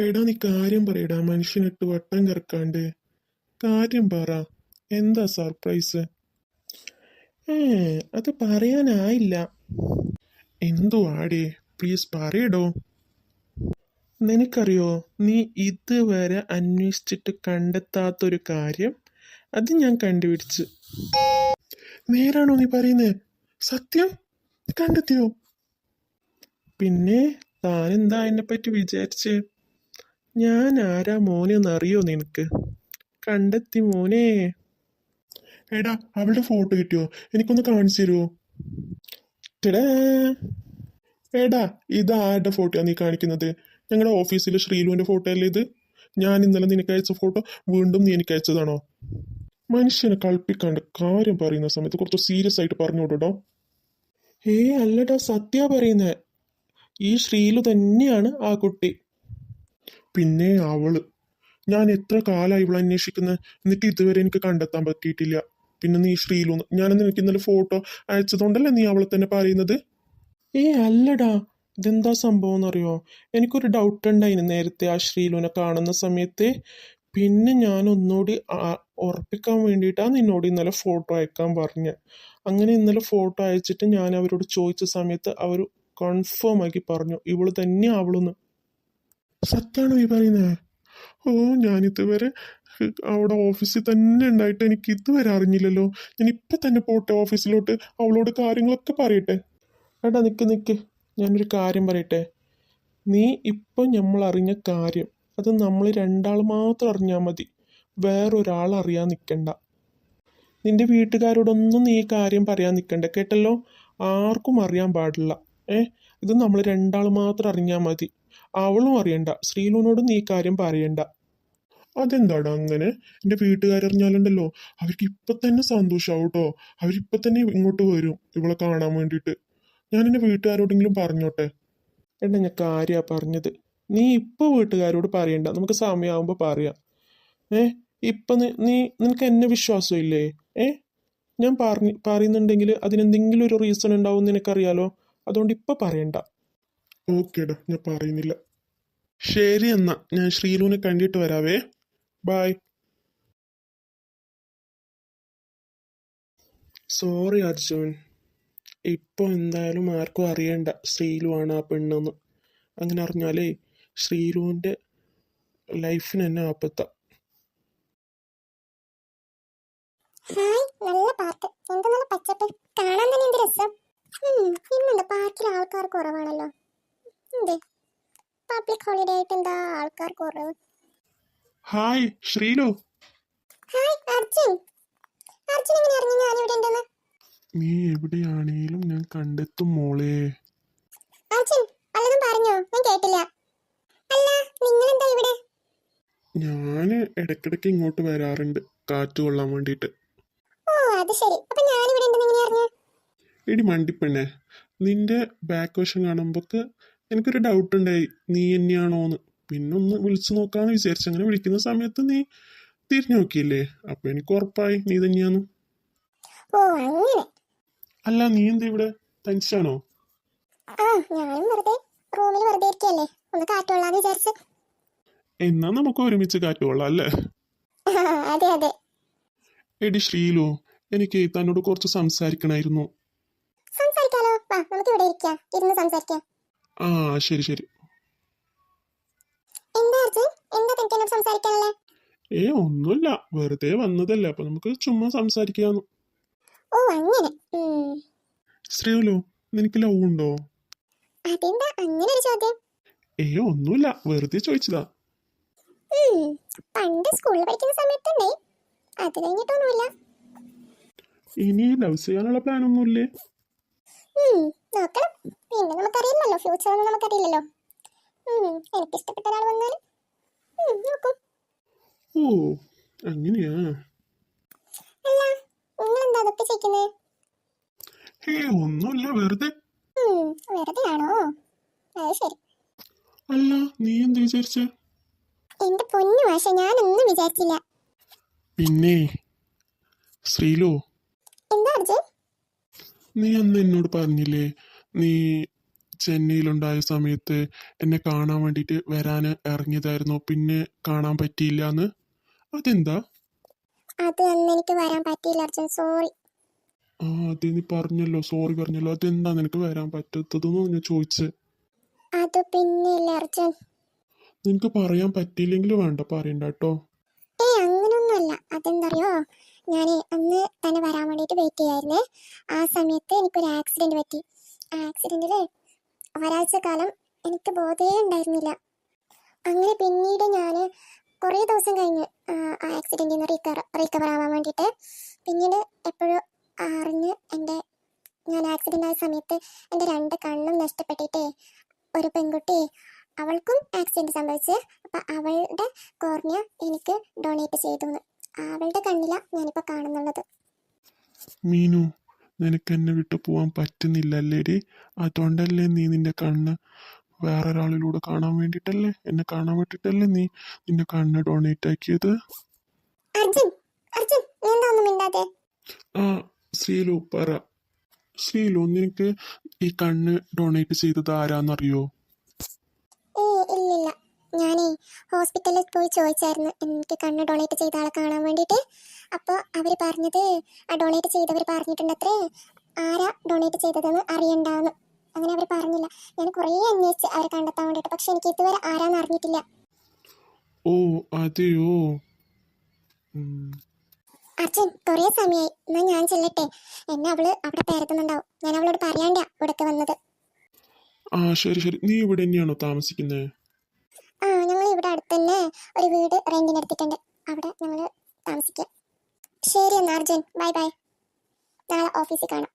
എടാ നീ കാര്യം പറയടാ, മനുഷ്യനിട്ട് വട്ടം കറക്കാണ്ട്. കാര്യം പറ. എന്താ സർപ്രൈസ്? ഏ അത് പറയാനായില്ല. എന്തോ ആടേ, പ്ലീസ് പറയടോ. നിനക്കറിയോ, നീ ഇതുവരെ അന്വേഷിച്ചിട്ട് കണ്ടെത്താത്തൊരു കാര്യം അത് ഞാൻ കണ്ടുപിടിച്ച്. നേരാണോ നീ പറയുന്നേ? സത്യം? കണ്ടെത്തിയോ? പിന്നെ താനെന്താ എന്നെപ്പറ്റി വിചാരിച്ചേ? ഞാൻ ആരാ മോനെ എന്നറിയോ നിനക്ക്? കണ്ടെത്തി മോനെ. എടാ, അവളുടെ ഫോട്ടോ കിട്ടിയോ? എനിക്കൊന്ന് കാണിച്ചു തരുമോ? ടെടാ. എടാ, ഇത് ആരുടെ ഫോട്ടോയാ നീ കാണിക്കുന്നത്? ഞങ്ങളുടെ ഓഫീസിലെ ശ്രീലുവിന്റെ ഫോട്ടോ അല്ലേ ഇത്? ഞാൻ ഇന്നലെ നിനക്ക് അയച്ച ഫോട്ടോ വീണ്ടും നീ എനിക്ക് അയച്ചതാണോ? മനുഷ്യനെ കളിപ്പിക്കാണ്ട് കാര്യം പറയുന്ന സമയത്ത് കുറച്ച് സീരിയസ് ആയിട്ട് പറഞ്ഞോട്ടോ. അല്ലടാ, സത്യാ പറയുന്നേ. ഈ ശ്രീലു തന്നെയാണ് ആ കുട്ടി. പിന്നെ അവള്, ഞാൻ എത്ര കാലമായി ഇവളെ അന്വേഷിക്കുന്നത്, എന്നിട്ട് ഇതുവരെ എനിക്ക് കണ്ടെത്താൻ പറ്റിയിട്ടില്ല. പിന്നെ നീ ശ്രീലു, ഞാനെന്ന് എനിക്ക് ഇന്നലെ ഫോട്ടോ അയച്ചതുകൊണ്ടല്ലേ നീ അവളെ തന്നെ പറയുന്നത്? അല്ലടാ, ഇതെന്താ സംഭവം എന്നറിയോ? എനിക്കൊരു ഡൗട്ട് ഉണ്ടായിന് നേരത്തെ ആ ശ്രീലുവിനെ കാണുന്ന സമയത്ത്. പിന്നെ ഞാൻ ഒന്നുകൂടി ഉറപ്പിക്കാൻ വേണ്ടിയിട്ടാണ് നിന്നോട് ഇന്നലെ ഫോട്ടോ അയക്കാൻ പറഞ്ഞത്. അങ്ങനെ ഇന്നലെ ഫോട്ടോ അയച്ചിട്ട് ഞാൻ അവരോട് ചോദിച്ച സമയത്ത് അവർ കൺഫേം ആക്കി പറഞ്ഞു ഇവള് തന്നെ അവളെന്ന്. സത്യമാണോ ഈ പറയുന്നത്? ഓ, ഞാനിതുവരെ അവിടെ ഓഫീസിൽ തന്നെ ഉണ്ടായിട്ട് എനിക്ക് ഇതുവരെ അറിഞ്ഞില്ലല്ലോ. ഞാൻ ഇപ്പൊ തന്നെ പോട്ടെ ഓഫീസിലോട്ട്, അവളോട് കാര്യങ്ങളൊക്കെ പറയട്ടെ. എടാ നിക്ക്, ഞാനൊരു കാര്യം പറയട്ടെ. നീ ഇപ്പം നമ്മൾ അറിഞ്ഞ കാര്യം അത് നമ്മൾ രണ്ടാൾ മാത്രം അറിഞ്ഞാൽ മതി. വേറൊരാൾ അറിയാൻ നിൽക്കണ്ട. നിന്റെ വീട്ടുകാരോടൊന്നും നീ കാര്യം പറയാൻ നിൽക്കണ്ട, കേട്ടല്ലോ? ആർക്കും അറിയാൻ പാടില്ല. ഇത് നമ്മൾ രണ്ടാൾ മാത്രം അറിഞ്ഞാൽ മതി. അവളും അറിയണ്ട, ശ്രീലുവിനോടും നീ കാര്യം പറയണ്ട. അതെന്താടാ അങ്ങനെ? എൻ്റെ വീട്ടുകാരറിഞ്ഞാലുണ്ടല്ലോ അവർക്ക് ഇപ്പൊ തന്നെ സന്തോഷാവും കേട്ടോ. അവരിപ്പൊ തന്നെ ഇങ്ങോട്ട് വരും ഇവളെ കാണാൻ വേണ്ടിയിട്ട്. ഞാൻ എൻ്റെ വീട്ടുകാരോടെങ്കിലും പറഞ്ഞോട്ടെ. എടാ, ഞാൻ കാര്യാ പറഞ്ഞത്. നീ ഇപ്പൊ വീട്ടുകാരോട് പറയണ്ട, നമുക്ക് സമയമാകുമ്പോൾ പറയാം. ഇപ്പൊ നിനക്ക് എന്നെ വിശ്വാസമില്ലേ? ഞാൻ പറയുന്നുണ്ടെങ്കിൽ അതിനെന്തെങ്കിലും ഒരു റീസൺ ഉണ്ടാവും നിനക്കറിയാലോ. അതുകൊണ്ട് ഇപ്പൊ പറയണ്ട. ഓക്കേടാ, ഞാൻ പറയുന്നില്ല. ശരി എന്നാ, ഞാൻ ശ്രീലുവിനെ കണ്ടിട്ട് വരാവേ. ബായ്. സോറി അർജുൻ, ഇപ്പൊ എന്തായാലും ആർക്കും അറിയണ്ട ശ്രീലുവാണ് ആ പെണ്ണെന്ന്. അങ്ങനെ അറിഞ്ഞാലേ ശ്രീലുവിന്റെ ലൈഫിന് തന്നെ ആപത്താ. ഹായ്, നല്ല പാർക്ക്. എന്ത് നല്ല പച്ചപ്പ്, കാണാൻ തന്നെ എന്ത് രസം. ഇന്നെന്താ പാർക്കിൽ ആൾക്കാർ കുറവാണല്ലോ? എന്തേ പബ്ലിക് ഹോളിഡേ ആയിട്ട് എന്താ ആൾക്കാർ കുറവ്? ഹായ് ശ്രീലു. ഹായ് അർജുൻ. അർജുൻ എങ്ങനെ അറിഞ്ഞു ഞാൻ ഇവിടെ ഉണ്ടെന്ന്? നീ എവിടെയാണേലും ഞാൻ കണ്ടെത്തും മോളെ. അർജുൻ വല്ലതും പറഞ്ഞോ? ഞാൻ കേട്ടില്ല. അല്ല, നിങ്ങൾ എന്താ ഇവിടെ? ഞാന് ഇടയ്ക്കിടയ്ക്ക് ഇങ്ങോട്ട് വരാറുണ്ട് കാറ്റ് കൊള്ളാൻ വേണ്ടിയിട്ട്. ഓ അത് ശരി. അപ്പൊ ഞാൻ ഇവിടെ ഉണ്ടെന്ന് എങ്ങനെ അറിഞ്ഞു? എടി മണ്ടിപ്പെണ്ണെ, നിന്റെ ബാക്ക് വശം കാണുമ്പോക്ക് എനിക്കൊരു ഡൗട്ട് ഉണ്ടായി നീ തന്നെയാണോന്ന്. പിന്നെ ഒന്ന് വിളിച്ചു നോക്കാന്ന് വിചാരിച്ചു. അങ്ങനെ വിളിക്കുന്ന സമയത്ത് നീ തിരിഞ്ഞു നോക്കിയില്ലേ, അപ്പൊ എനിക്ക് ഉറപ്പായി നീ തന്നെയാന്ന്. ഓ അങ്ങനെ. അല്ല, നീ എന്താ ഇവിടെ തനിച്ചാണോ? ഞാനും വെറുതെ റൂമിൽ വെറുതെ ഇരിക്കല്ലേ, ഒന്ന് കാറ്റ് കൊള്ളാന്ന് വിചാരിച്ചു. എന്നാ നമുക്ക് ഒരുമിച്ച് കാറ്റ് കൊള്ളാം അല്ലേ? അതെ അതെ. എടി ശ്രീലു, എനിക്ക് തന്നോട് കുറച്ച് സംസാരിക്കണമായിരുന്നു. സംസാരിക്കാലോ, വാ നമുക്ക് ഇവിടെ ഇരിക്കാം, ഇരുന്ന് സംസാരിക്കാം. ആ ശരി ശരി. എന്താ അർജുൻ, എന്താ തനിക്ക് എന്നോട് സംസാരിക്കാനല്ലേ? ഒന്നുമില്ല, വെറുതെ വന്നതല്ലേ, അപ്പൊ നമുക്ക് ചുമ്മാ സംസാരിക്കാന്ന്. ഓ അങ്ങനെ. ശ്രീലു, നിനക്ക് ലവ് ഉണ്ടോ? അതെന്താ അങ്ങനെ ഒരു ചോദ്യം? ഒന്നുമില്ല, വെറുതെ ചോദിച്ചതാ. പണ്ട് സ്കൂളിൽ പഠിക്കുന്ന സമയത്തുണ്ടേ, അത് കഴിഞ്ഞിട്ടൊന്നുമില്ല. ഇനി ലവ് ചെയ്യാനുള്ള പ്ലാൻ ഒന്നുമില്ലേ? നോക്കണം. പിന്നെ നമുക്കറിയില്ലല്ലോ, ഫ്യൂച്ചർ ഒന്നും നമുക്കറിയില്ലല്ലോ. എനിക്ക് ഇഷ്ടപ്പെട്ട ഒരാൾ വന്നാൽ നോക്കും. ഓ അങ്ങനെയാ. അല്ല, നിങ്ങളെന്താ അതൊക്കെ ചെയ്യുന്നേ? ഒന്നുമില്ല, വെറുതെ. വെറുതെ ആണോ? അത് ശരി. അല്ല, നീ എന്ത് വിചാരിച്ച? എന്റെ പൊന്നു ആശ, ഞാനൊന്നും വിചാരിച്ചില്ല. പിന്നെ ശ്രീലു, എന്താ അർജുൻ? നീ അന്ന് എന്നോട് പറഞ്ഞില്ലേ നീ ചെന്നൈയിലുണ്ടായ സമയത്ത് എന്നെ കാണാൻ വേണ്ടിയിട്ട് വരാൻ ഇറങ്ങിയതായിരുന്നു, പിന്നെ കാണാൻ പറ്റിയില്ല എന്ന്. അതെന്താ? അത് അന്ന് എനിക്ക് വരാൻ പറ്റിയില്ല അർജുൻ, സോറി. ആ അത് നീ പറഞ്ഞല്ലോ, സോറി പറഞ്ഞല്ലോ. അതെന്താ നിനക്ക് വരാൻ പറ്റാത്തതെന്ന് ഞാൻ ചോദിച്ചത്. അത് പിന്നെ ഇല്ല അർജുൻ. നിനക്ക് പറയാൻ പറ്റിയില്ലെങ്കിൽ വേണ്ട, പറയണ്ട കേട്ടോ. അങ്ങനൊന്നുമല്ല. അതെന്തറിയോ, ഞാൻ അന്ന് തന്നെ വരാൻ വേണ്ടിയിട്ട് വെയിറ്റ് ചെയ്യായിരുന്നേ. ആ സമയത്ത് എനിക്കൊരു ആക്സിഡന്റ് പറ്റി. ആ ആക്സിഡന്റിൽ ഒരാഴ്ച കാലം എനിക്ക് ബോധേ ഉണ്ടായിരുന്നില്ല. അങ്ങനെ പിന്നീട് ഞാൻ കുറേ ദിവസം കഴിഞ്ഞ് ആ ആക്സിഡന്റിൽ നിന്ന് റീക്കവർ ആവാൻ വേണ്ടിയിട്ട് പിന്നീട് എപ്പോഴും അറിഞ്ഞ് ഞാൻ ആക്സിഡന്റ് ആയ സമയത്ത് എൻ്റെ 2 കണ്ണും നഷ്ടപ്പെട്ടിട്ടേ ഒരു പെൺകുട്ടി, അവൾക്കും ആക്സിഡന്റ് സംഭവിച്ച്. അപ്പം അവളുടെ കോർണിയ എനിക്ക് ഡൊണേറ്റ് ചെയ്തു. അവളുടെ കണ്ണില ഞാനിപ്പോൾ കാണുന്നുള്ളത്. മീനു, നിനക്ക് എന്നെ വിട്ടു പോവാൻ പറ്റുന്നില്ലല്ലേടി? അതുകൊണ്ടല്ലേ നീ നിന്റെ കണ്ണ് വേറൊരാളിലൂടെ കാണാൻ വേണ്ടിയിട്ടല്ലേ, എന്നെ കാണാൻ വേണ്ടിയിട്ടല്ലേ നീ നിന്റെ കണ്ണ് ഡൊണേറ്റ് ആക്കിയത്? അർജുൻ, അർജുൻ, നീ എന്താ ഒന്നും മിണ്ടാതെ? ആ ശ്രീലു പറ. ശ്രീലു, നിനക്ക് ഈ കണ്ണ് ഡൊണേറ്റ് ചെയ്തത് ആരാന്നറിയോ? ഇല്ലില്ല. ഞാനേ ഹോസ്പിറ്റലിൽ പോയി ചോദിച്ചായിരുന്നു എനിക്ക് കണ്ണ് ഡൊണേറ്റ് ചെയ്ത ആളെ കാണാൻ വേണ്ടിയിട്ട്. അപ്പോൾ അവർ പറഞ്ഞത്, ആ ഡൊണേറ്റ് ചെയ്തവർ പറഞ്ഞിട്ടുണ്ടത്രേ ആരാ ഡൊണേറ്റ് ചെയ്തതെന്ന് അറിയണ്ടാന്ന്. അങ്ങനെ അവർ പറഞ്ഞില്ല. ഞാൻ കുറേ അന്വേഷിച്ച് അവരെ കണ്ടെത്താൻ വേണ്ടിയിട്ട്, പക്ഷെ എനിക്ക് ഇതുവരെ ആരാന്ന് അറിഞ്ഞിട്ടില്ല. ഓ അതെയോ. അർജുൻ, കുറേ സമയമായി. എന്നാൽ ഞാൻ ചെല്ലട്ടെ. എന്നെ അവള് അവിടെ പരത്തുന്നുണ്ടാവും. ഞാൻ അവളോട് പറയാണ്ടാ ഇവിടേക്ക് വന്നത്. ആ ശരി ശരി. നീ ഇവിടെ തന്നെയാണോ താമസിക്കുന്നത്? ഞങ്ങൾ ഇവിടെ അടുത്ത് തന്നെ ഒരു വീട് റെന്റിനെടുത്തിട്ടുണ്ട്. അവിടെ ഞങ്ങൾ താമസിക്കാം. ശരി എന്നാൽ അർജുൻ, ബൈ ബൈ. നാളെ ഓഫീസിൽ കാണാം.